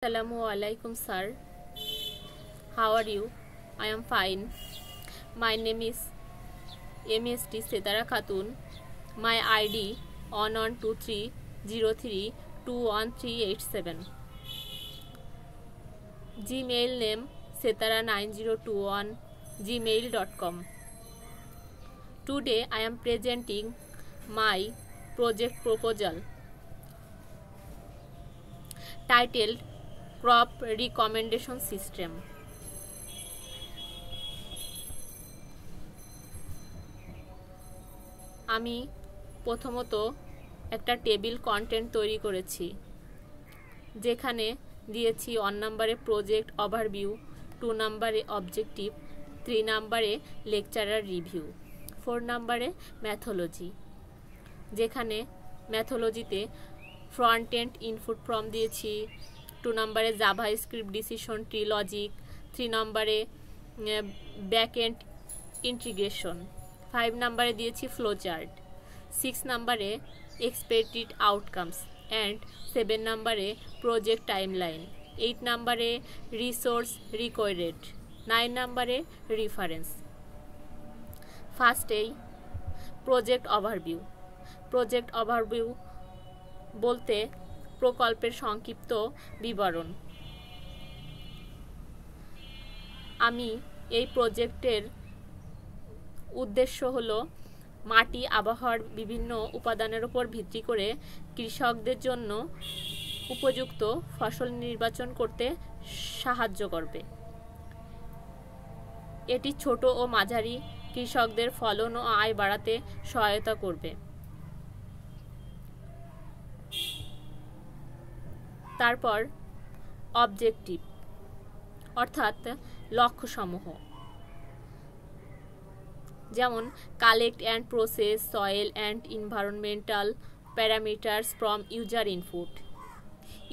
Assalamualaikum sir. How are you? I am fine. My name is MST Setara Khatun. My ID 1123032137. Gmail name setara9021 gmail.com. Today I am presenting my project proposal titled Crop Recommendation System. আমি প্রথমত একটা table content তৈরি করেছি, যেখানে দিয়েছি 1 নম্বরে project overview, 2 নম্বরে objective, 3 নম্বরে লেকচারার রিভিউ, 4 নম্বরে ম্যাথোলজি, যেখানে ম্যাথোলজিতে ফ্রন্ট এন্ড ইনপুট ফর্ম দিয়েছি, 2 নম্বরে জাভাস্ক্রিপ্ট ডিসিশন ট্রি লজিক, 3 নম্বরে ব্যাক এন্ড ইন্টিগ্রেশন, 5 নম্বরে দিয়েছি ফ্লো চার্ট, 6 নম্বরে এক্সপেক্টেড আউটকামস অ্যান্ড 7 নম্বরে প্রজেক্ট টাইমলাইন, 8 নম্বরে রিসোর্স রিকোয়ার্ড, 9 নম্বরে রেফারেন্স। ফার্স্টেই প্রজেক্ট ওভারভিউ। প্রজেক্ট ওভারভিউ বলতে প্রকল্পের সংক্ষিপ্ত বিবরণ। আমি এই প্রজেক্টের উদ্দেশ্য হলো মাটি আবহাওয়ার বিভিন্ন উপাদানের উপর ভিত্তি করে কৃষকদের জন্য উপযুক্ত ফসল নির্বাচন করতে সাহায্য করবে। এটি ছোট ও মাঝারি কৃষকদের ফলন ও আয় বাড়াতে সহায়তা করবে। তারপর অবজেক্টিভ অর্থাৎ লক্ষ্যসমূহ, যেমন collect and process soil and environmental parameters from user input,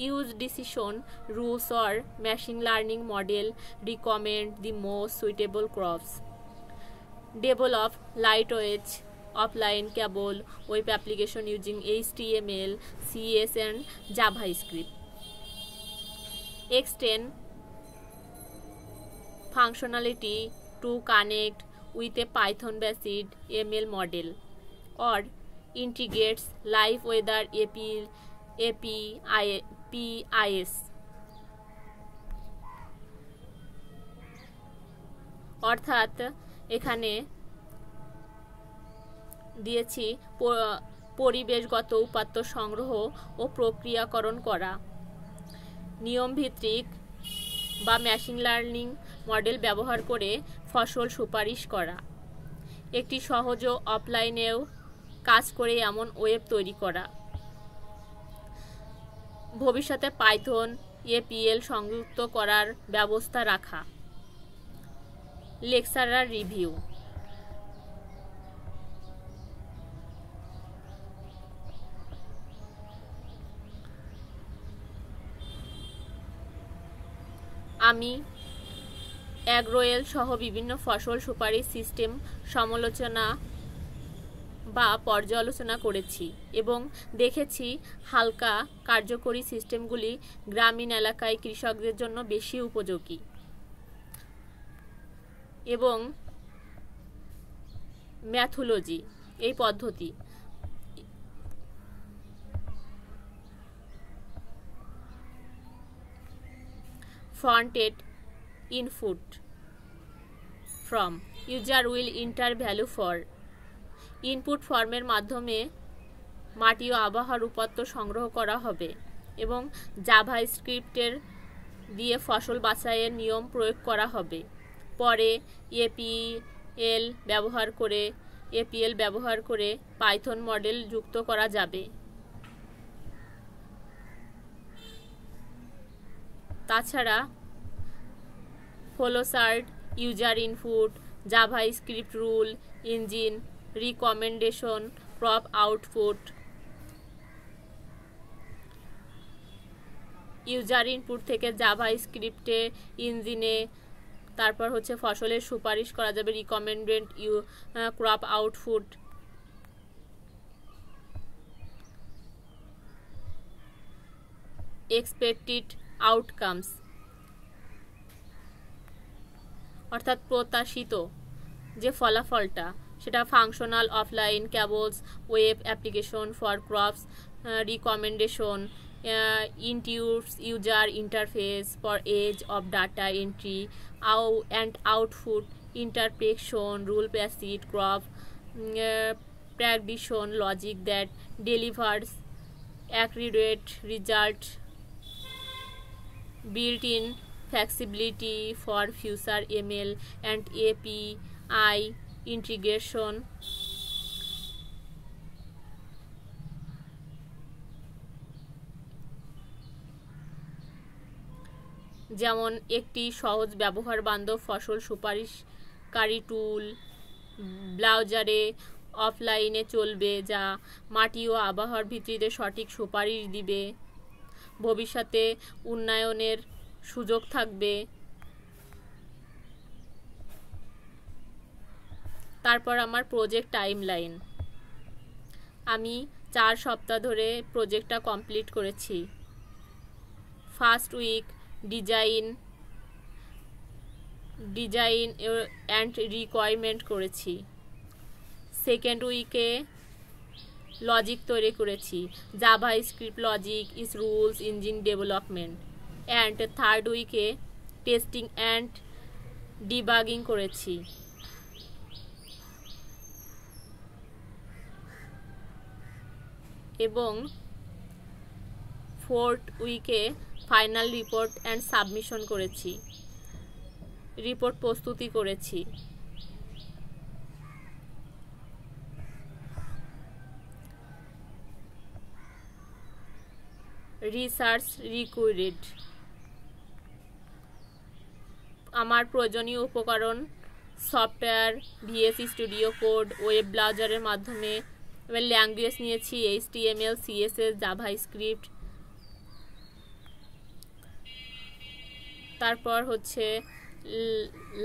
use decision rules or machine learning model recommend the most suitable crops, develop lightweight offline cable web application using HTML, CS and JavaScript. Extend functionality to connect with a Python-based ML model or integrates live weather APIs. অর্থাৎ এখানে দিয়েছি পরিবেশগত উপাত্ত সংগ্রহ ও প্রক্রিয়াকরণ করা, নিয়মভিত্তিক বা machine learning model ব্যবহার করে ফসল সুপারিশ করা, একটি সহজ অফলাইনেও কাজ করে এমন ওয়েব তৈরি করা, ভবিষ্যতে পাইথন এপিএল সংযুক্ত করার ব্যবস্থা রাখা, লেকচারার রিভিউ। আমি অ্যাগ্রোয়েল সহ বিভিন্ন ফসল সুপারিশ সিস্টেম সমালোচনা বা পর্যালোচনা করেছি এবং দেখেছি হালকা কার্যকরী সিস্টেমগুলি গ্রামীণ এলাকায় কৃষকদের জন্য বেশি উপযোগী এবং ম্যাথোলজি এই পদ্ধতি front-end input from user will enter value for input ফর্মের মাধ্যমে মাটি ও আবহাওয়ার উপাত্ত সংগ্রহ করা হবে এবং জাভাস্ক্রিপ্টের দিয়ে ফসল বাছাইয়ের নিয়ম প্রয়োগ করা হবে। পরে এপিএল ব্যবহার করে পাইথন মডেল যুক্ত করা যাবে। তাছাড়া flowchart, user input, JavaScript rule engine, recommendation, crop output, user input থেকে জাভাস্ক্রিপ্টে ইঞ্জিনে, তারপর হচ্ছে ফসলের সুপারিশ করা যাবে recommended crop output, expected outcomes অর্থাৎ প্রত্যাশিত যে ফলাফলটা সেটা functional offline cables web application for crops recommendation intuits user interface for age of data entry and output interpretation rule based crop prediction logic that delivers accurate result built-in flexibility for future ML and API integration যেমন একটি সহজ ব্যবহার বান্ধব ফসল সুপারিশকারী টুল ব্রাউজারে অফলাইনে চলবে যা মাটি ও আবহাওয়ার ভিত্তিতে সঠিক সুপারিশ দিবে ভবিষ্যতে উন্নয়নের সুযোগ থাকবে তারপর আমার প্রজেক্ট টাইমলাইন আমি 4 সপ্তাহ ধরে প্রজেক্টটা কমপ্লিট করেছি first week design and requirement করেছি সেকেন্ড উইকে লজিক তৈরি করেছি JavaScript logic is rules engine development and third উইকে টেস্টিং অ্যান্ড ডিবাগিং করেছি এবং ফোর্থ উইকে ফাইনাল রিপোর্ট অ্যান্ড সাবমিশন করেছি রিপোর্ট প্রস্তুতি করেছি রিসার্চ রিকোয়ার্ড আমার প্রয়োজনীয় উপকরণ software VS Studio Code web ব্রাউজারের মাধ্যমে এবার ল্যাঙ্গুয়েজ নিয়েছি HTML CSS জাভাস্ক্রিপ্ট তারপর হচ্ছে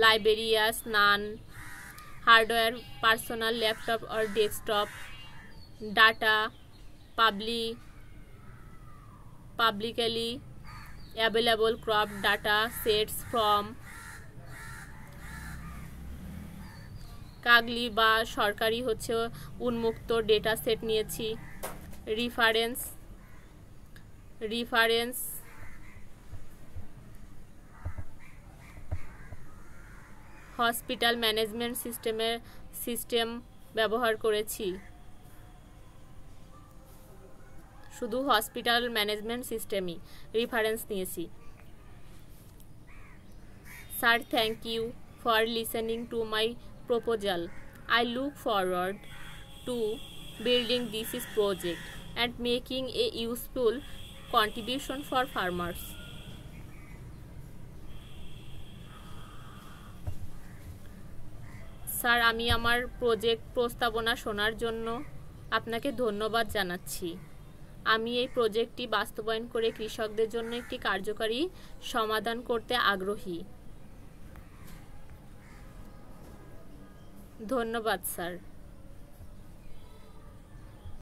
libraries none hardware personal laptop আর desktop data publicly available crop data sets from Kaggle বা সরকারি হচ্ছে উন্মুক্ত ডেটা সেট নিয়েছি রেফারেন্স হসপিটাল ম্যানেজমেন্ট সিস্টেম ব্যবহার করেছি শুধু হসপিটাল ম্যানেজমেন্ট সিস্টেমই রেফারেন্স নিয়েছি sir thank you for listening to my proposal. I look forward to building this project and making a useful contribution for farmers. Sir আমি আমার project প্রস্তাবনা শোনার জন্য আপনাকে ধন্যবাদ জানাচ্ছি আমি এই প্রজেক্টটি বাস্তবায়ন করে কৃষকদের জন্য একটি কার্যকরী সমাধান করতে আগ্রহী ধন্যবাদ স্যার